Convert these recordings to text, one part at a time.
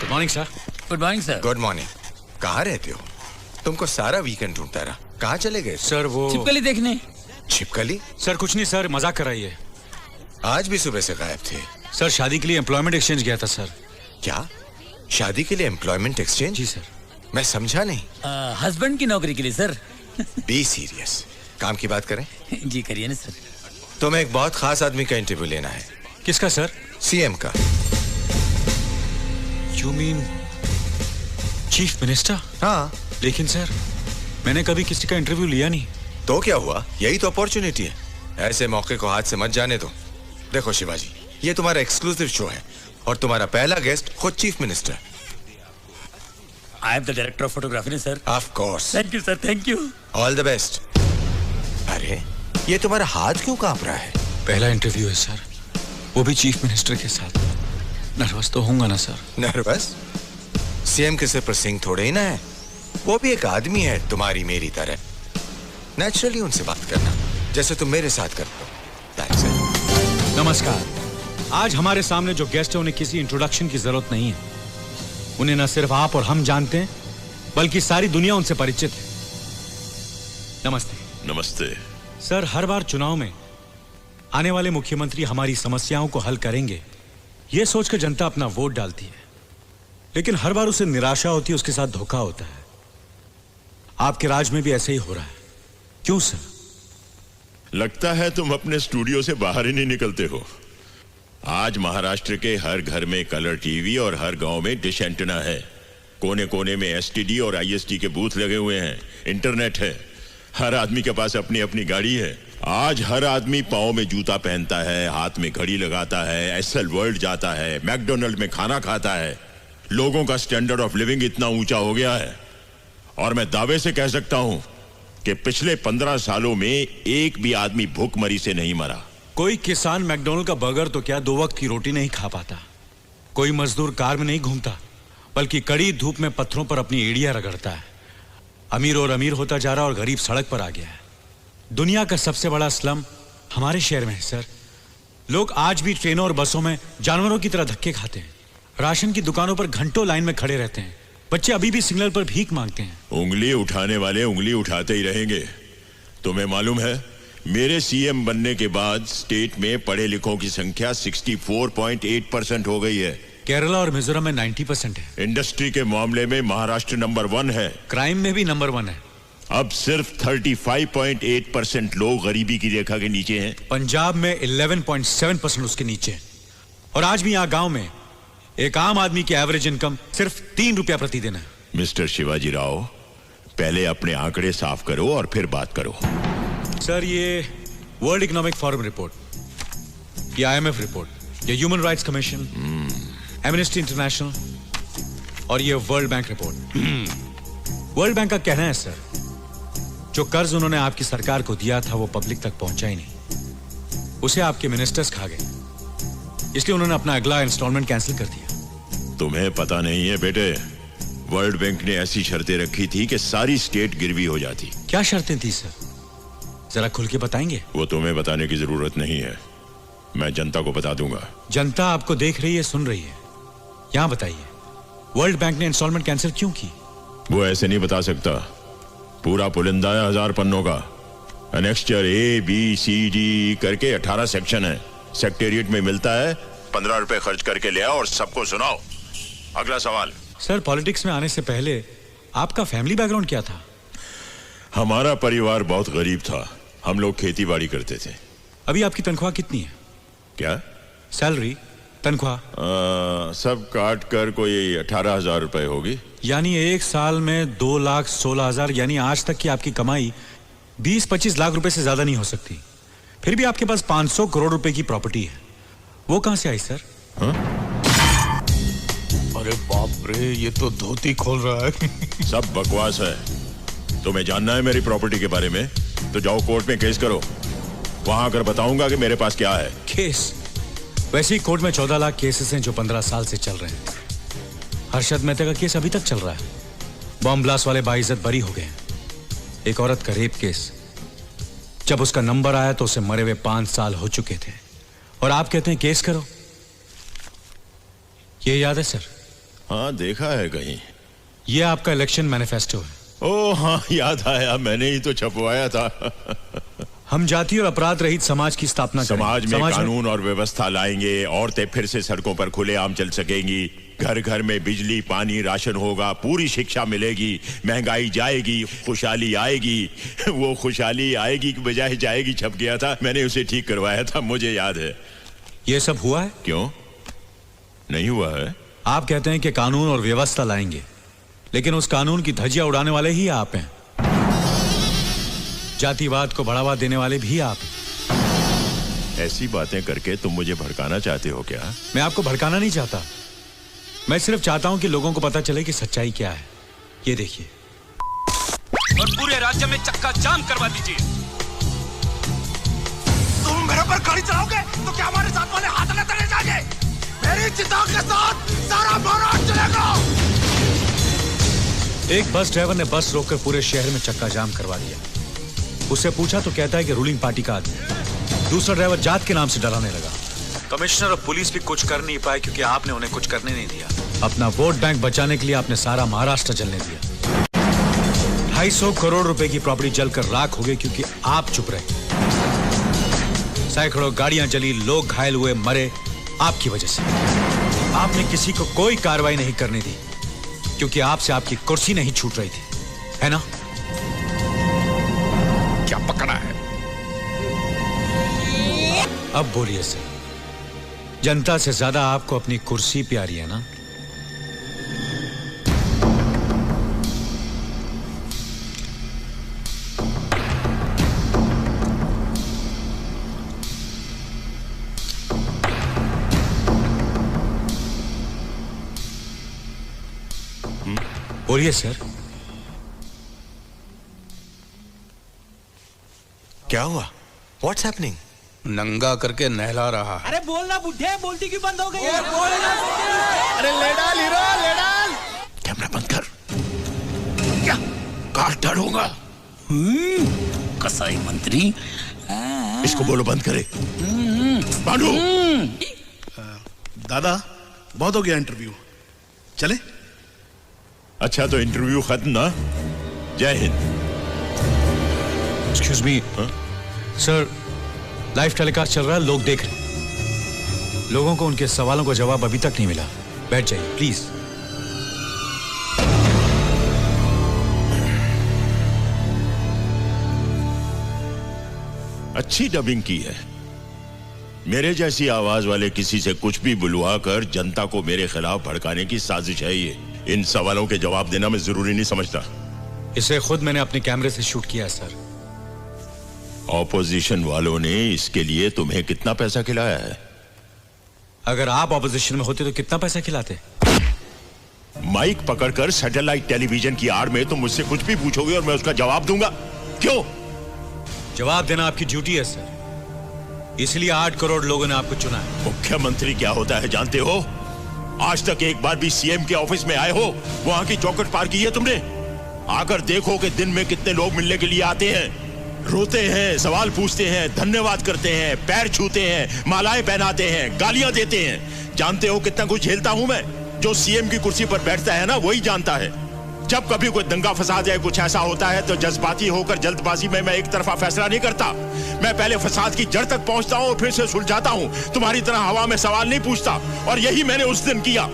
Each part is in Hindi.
Good morning sir. Good morning sir. Good morning. कहाँ रहते हो? तुमको सारा वीकेंड ढूंढता रहा। कहाँ चले गए? सर वो छिपकली देखने। छिपकली? सर कुछ नहीं सर, मजाक कर रही है। आज भी सुबह से गायब थे। सर शादी के लिए एम्प्लॉयमेंट एक्सचेंज गया था सर। क्या? शादी के लिए एम्प्लॉयमेंट एक्सचेंज? जी सर। मैं समझा नहीं। हस्बैंड की नौकरी के लिए सर। Be serious. काम की बात करें? जी करिए ना सर। तुम्हें एक बहुत खास आदमी का इंटरव्यू लेना है। किसका सर? सीएम का। You mean chief minister? हाँ। लेकिन सर मैंने कभी किसी का इंटरव्यू लिया नहीं। तो क्या हुआ? यही तो अपॉर्चुनिटी है। ऐसे मौके को हाथ से मत जाने दो। देखो शिवाजी, ये तुम्हारा एक्सक्लूसिव शो है और तुम्हारा पहला गेस्ट खुद chief minister. I am the director of photography sir. Of course. Thank you sir, thank you. All the best. अरे ये तुम्हारा हाथ क्यों कांप रहा है? पहला इंटरव्यू है सर, वो भी चीफ मिनिस्टर के साथ। नर्वस तो होऊंगा ना सर? नर्वस? सीएम के सिर पर सिंह थोड़े ही ना है। वो भी एक आदमी है तुम्हारी मेरी तरह। नेचुरली उनसे बात करना जैसे तुम मेरे साथ करते हो। That's it. नमस्कार। आज हमारे सामने जो गेस्ट है उन्हें किसी इंट्रोडक्शन की जरूरत नहीं है। उन्हें न सिर्फ आप और हम जानते हैं बल्कि सारी दुनिया उनसे परिचित है। नमस्ते। नमस्ते सर, हर बार चुनाव में आने वाले मुख्यमंत्री हमारी समस्याओं को हल करेंगे यह सोचकर जनता अपना वोट डालती है, लेकिन हर बार उसे निराशा होती है, उसके साथ धोखा होता है। आपके राज में भी ऐसे ही हो रहा है। क्यों सर? लगता है तुम अपने स्टूडियो से बाहर ही नहीं निकलते हो। आज महाराष्ट्र के हर घर में कलर टीवी और हर गांव में डिश एंटेना है। कोने कोने में एसटीडी और आईएसटी के बूथ लगे हुए हैं। इंटरनेट है। हर आदमी के पास अपनी अपनी गाड़ी है। आज हर आदमी पाँव में जूता पहनता है, हाथ में घड़ी लगाता है, एसएल वर्ल्ड जाता है, मैकडोनल्ड में खाना खाता है। लोगों का स्टैंडर्ड ऑफ लिविंग इतना ऊंचा हो गया है और मैं दावे से कह सकता हूं कि पिछले 15 सालों में एक भी आदमी भूखमरी से नहीं मरा। कोई किसान मैकडोनल्ड का बर्गर तो क्या 2 वक्त की रोटी नहीं खा पाता। कोई मजदूर कार में नहीं घूमता बल्कि कड़ी धूप में पत्थरों पर अपनी एड़ियां रगड़ता है। अमीर और अमीर होता जा रहा और गरीब सड़क पर आ गया है। दुनिया का सबसे बड़ा स्लम हमारे शहर में है सर। लोग आज भी ट्रेनों और बसों में जानवरों की तरह धक्के खाते हैं। राशन की दुकानों पर घंटों लाइन में खड़े रहते हैं। बच्चे अभी भी सिग्नल पर भीख मांगते हैं। उंगली उठाने वाले उंगली उठाते ही रहेंगे। तुम्हें मालूम है, मेरे सीएम बनने के बाद स्टेट में पढ़े लिखों की संख्या 64.8% हो गई है। केरला और मिजोरम में 90% है। इंडस्ट्री के मामले में महाराष्ट्र नंबर 1 है। क्राइम में भी नंबर 1 है। अब सिर्फ 35.8% लोग गरीबी की रेखा के नीचे हैं। पंजाब में 11.7% उसके नीचे है। और आज भी यहाँ गांव में एक आम आदमी की एवरेज इनकम सिर्फ 3 रुपया प्रतिदिन है। मिस्टर शिवाजी राव, पहले अपने आंकड़े साफ करो और फिर बात करो। सर, ये वर्ल्ड इकोनॉमिक फोरम रिपोर्ट, ये IMF रिपोर्ट, ये human rights commission, amnesty international और ये world bank report. World bank का कहना है सर, जो कर्ज उन्होंने आपकी सरकार को दिया था वो पब्लिक तक पहुंचा ही नहीं। उसे आपके मिनिस्टर्स खा गए, इसलिए उन्होंने अपना अगला इंस्टॉलमेंट कैंसिल कर दिया। तुम्हें पता नहीं है बेटे, वर्ल्ड बैंक ने ऐसी शर्तें रखी थी कि सारी स्टेट गिरवी हो जाती। क्या शर्तें थी सर? जरा खुल के बताएंगे? वो तुम्हें बताने की जरूरत नहीं है, मैं जनता को बता दूंगा। जनता आपको देख रही है, सुन रही है। यहां बताइए, वर्ल्ड बैंक ने इंस्टॉलमेंट कैंसिल क्यों की? वो ऐसे नहीं बता सकता। पूरा पुलिंदा है 1000 पन्नों का। एनेक्स्चर ABCD करके 18 सेक्शन है। सेक्रेटेरिएट में मिलता है। 15 रुपए खर्च करके ले आओ और सबको सुनाओ। अगला सवाल। सर, पॉलिटिक्स में आने से पहले आपका फैमिली बैकग्राउंड क्या था? हमारा परिवार बहुत गरीब था। हम लोग खेती बाड़ी करते थे। अभी आपकी तनख्वाह कितनी है? क्या? सैलरी, तनख्वाह? सब काट कर कोई 18,000 रुपए होगी। यानी एक साल में 2,16,000, यानी आज तक की आपकी कमाई 20-25 लाख रुपए से ज्यादा नहीं हो सकती। फिर भी आपके पास 500 करोड़ रुपए की प्रॉपर्टी है। वो कहां से आई सर? हाँ? अरे बाप रे, ये तो धोती खोल रहा है। सब बकवास है। तुम्हें जानना है मेरी प्रॉपर्टी के बारे में तो जाओ कोर्ट में केस करो। वहां आकर बताऊंगा कि मेरे पास क्या है। केस? वैसे ही कोर्ट में 14 लाख केसेस हैं जो 15 साल से चल रहे हैं। हर्षद मेहता का केस अभी तक चल रहा है। बॉम्ब ब्लास्ट वाले बाइज्जत बरी हो गए। एक औरत का रेप केस, जब उसका नंबर आया तो उसे मरे हुए 5 साल हो चुके थे और आप कहते हैं केस करो। ये याद है सर, हाँ, देखा है कहीं। ये आपका इलेक्शन मैनिफेस्टो है। ओ हाँ, याद आया, मैंने ही तो छपवाया था। हम जाति और अपराध रहित समाज की स्थापना करेंगे। समाज में कानून और व्यवस्था लाएंगे, औरतें फिर से सड़कों पर खुलेआम चल सकेंगी, घर घर में बिजली पानी राशन होगा, पूरी शिक्षा मिलेगी, महंगाई जाएगी, खुशहाली आएगी। वो खुशहाली आएगी की बजाय जाएगी छप गया था, मैंने उसे ठीक करवाया था, मुझे याद है। ये सब हुआ है? क्यों नहीं हुआ है? आप कहते हैं कि कानून और व्यवस्था लाएंगे, लेकिन उस कानून की धज्जियां उड़ाने वाले ही आप हैं। जातिवाद को बढ़ावा देने वाले भी आप हैं। ऐसी बातें करके तुम मुझे भड़काना चाहते हो क्या? मैं आपको भड़काना नहीं चाहता, मैं सिर्फ चाहता हूं कि लोगों को पता चले कि सच्चाई क्या है। ये देखिए, और पूरे राज्य में चक्का जाम करवा दीजिए। तुम मेरे पर गाड़ी चलाओगे तो क्या हमारे साथ वाले हाथ न चले जाएंगे? मेरी चिता के साथ सारा महाराष्ट्र चलेगा। एक बस ड्राइवर ने बस रोककर पूरे शहर में चक्का जाम करवा दिया। उससे पूछा तो कहता है कि रूलिंग पार्टी का आदमी। दूसरा ड्राइवर जात के नाम से डराने लगा। कमिश्नर और पुलिस भी कुछ कर नहीं पाए क्योंकि आपने उन्हें कुछ करने नहीं दिया। अपना वोट बैंक बचाने के लिए आपने सारा महाराष्ट्र जलने दिया। 250 करोड़ रुपए की प्रॉपर्टी जलकर राख हो गई क्योंकि आप चुप रहे। सैकड़ों गाड़ियां जली, लोग घायल हुए, मरे आपकी वजह से। आपने किसी को कोई कार्रवाई नहीं करने दी क्योंकि आपसे आपकी कुर्सी नहीं छूट रही थी, है ना? क्या पकड़ा है? अब बोलिए सर, जनता से ज्यादा आपको अपनी कुर्सी प्यारी है ना? बोलिए सर। क्या हुआ? What's happening? नंगा करके नहला रहा है। अरे बोलना बुढ़े, बोलती क्यों बंद हो गई? अरे ले डाल हीरो, ले डाल। कैमरा बंद कर। क्या काट डालूंगा? कसाई मंत्री, इसको बोलो बंद करे। बांधो। दादा, बहुत हो गया इंटरव्यू, चले? अच्छा तो इंटरव्यू खत्म ना? जय Hind. Excuse me sir, live telecast चल रहा है, लोग देख रहे हैं। लोगों को उनके सवालों का जवाब अभी तक नहीं मिला। बैठ जाइए प्लीज। अच्छी डबिंग की है। मेरे जैसी आवाज वाले किसी से कुछ भी बुलवा कर जनता को मेरे खिलाफ भड़काने की साजिश है ये। इन सवालों के जवाब देना मैं जरूरी नहीं समझता। इसे खुद मैंने अपने कैमरे से शूट किया सर। ऑपोजिशन वालों ने इसके लिए तुम्हें कितना पैसा खिलाया है? अगर आप ऑपोजिशन में होते तो कितना पैसा खिलाते? माइक पकड़कर सैटेलाइट टेलीविजन की आड़ में तुम मुझसे कुछ भी पूछोगे और मैं उसका जवाब दूंगा। क्यों? जवाब देना आपकी ड्यूटी है सर, इसलिए 8 करोड़ लोगों ने आपको चुना है। मुख्यमंत्री क्या होता है जानते हो? आज तक एक बार भी सीएम के ऑफिस में आए हो? वहां की चौखट पार की है तुमने? आकर देखो कि दिन में कितने लोग मिलने के लिए आते हैं, रोते हैं, सवाल पूछते हैं, धन्यवाद करते हैं, पैर छूते हैं, मालाएं पहनाते हैं, गालियां देते हैं। जानते हो कितना कुछ झेलता हूं मैं? जो सीएम की कुर्सी पर बैठता है ना, वही जानता है। जब कभी कोई दंगा फसाद या कुछ ऐसा होता है तो जज्बाती होकर जल्दबाजी में मैं एक तरफा फैसला नहीं करता। मैं पहले फसाद की जड़ तक पहुंचता हूं और फिर से सुलझाता हूं। तुम्हारी तरह हवा में सवाल नहीं पूछता, और यही मैंने उस दिन किया।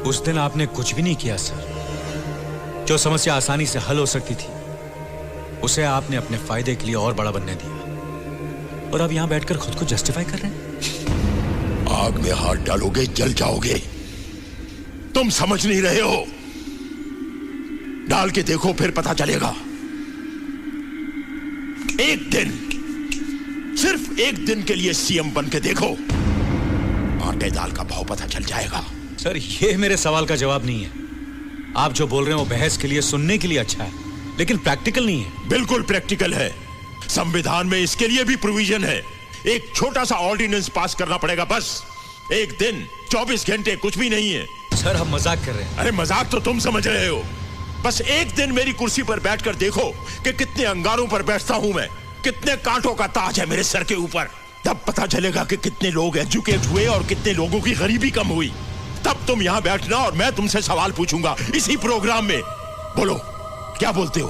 उस दिन आपने कुछ भी नहीं किया सर। जो समस्या आसानी से हल हो सकती थी उसे आपने अपने फायदे के लिए और बड़ा बनने दिया, और अब यहां बैठकर खुद को जस्टिफाई कर रहे हैं। आग में हाथ डालोगे जल जाओगे। तुम समझ नहीं रहे हो। डाल के देखो फिर पता चलेगा। एक दिन, सिर्फ एक दिन के लिए सीएम बन के देखो, आटे दाल का भाव पता चल जाएगा। सर ये मेरे सवाल का जवाब नहीं है। आप जो बोल रहे हैं वो बहस के लिए, सुनने के लिए अच्छा है, लेकिन प्रैक्टिकल नहीं है। बिल्कुल प्रैक्टिकल है। संविधान में इसके लिए भी प्रोविजन है। एक छोटा सा ऑर्डिनेंस पास करना पड़ेगा बस। एक दिन, 24 घंटे कुछ भी नहीं है। सर हम मजाक कर रहे हैं। अरे मजाक तो तुम समझ रहे हो। बस एक दिन मेरी कुर्सी पर बैठकर देखो कि कितने अंगारों पर बैठता हूं मैं, कितने कांटों का ताज है मेरे सर के ऊपर। तब पता चलेगा कि कितने लोग एजुकेट हुए और कितने लोगों की गरीबी कम हुई। तब तुम यहां बैठना और मैं तुमसे सवाल पूछूंगा इसी प्रोग्राम में। बोलो, क्या बोलते हो?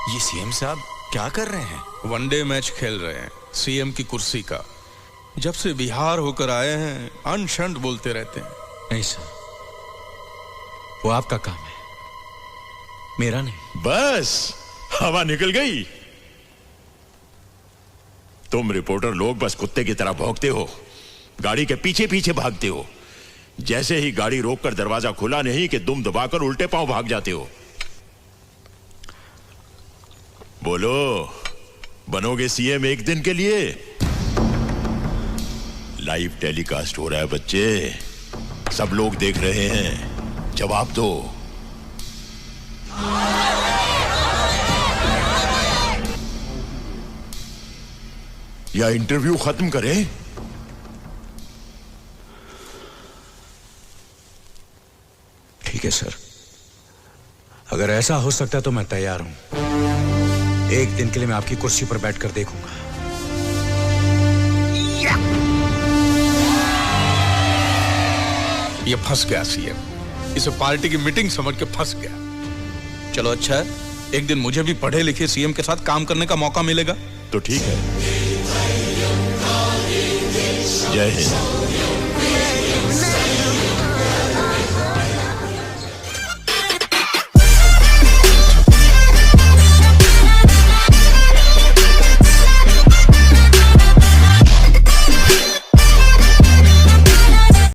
ये सीएम साहब क्या कर रहे हैं? वनडे मैच खेल रहे हैं सीएम की कुर्सी का। जब से बिहार होकर आए हैं अनशंत बोलते रहते हैं। नहीं सर, वो आपका काम है, मेरा नहीं। बस हवा निकल गई। तुम रिपोर्टर लोग बस कुत्ते की तरह भौंकते हो, गाड़ी के पीछे पीछे भागते हो। जैसे ही गाड़ी रोककर दरवाजा खुला नहीं कि दुम दबाकर उल्टे पांव भाग जाते हो। बोलो, बनोगे सीएम एक दिन के लिए? लाइव टेलीकास्ट हो रहा है बच्चे, सब लोग देख रहे हैं, जवाब दो। या इंटरव्यू खत्म करें? ठीक है सर, अगर ऐसा हो सकता है तो मैं तैयार हूं। एक दिन के लिए मैं आपकी कुर्सी पर बैठकर देखूंगा। ये फंस गया सीएम, इसे पार्टी की मीटिंग समझ के फंस गया। चलो अच्छा है, एक दिन मुझे भी पढ़े लिखे सीएम के साथ काम करने का मौका मिलेगा तो ठीक है। जय हिंद।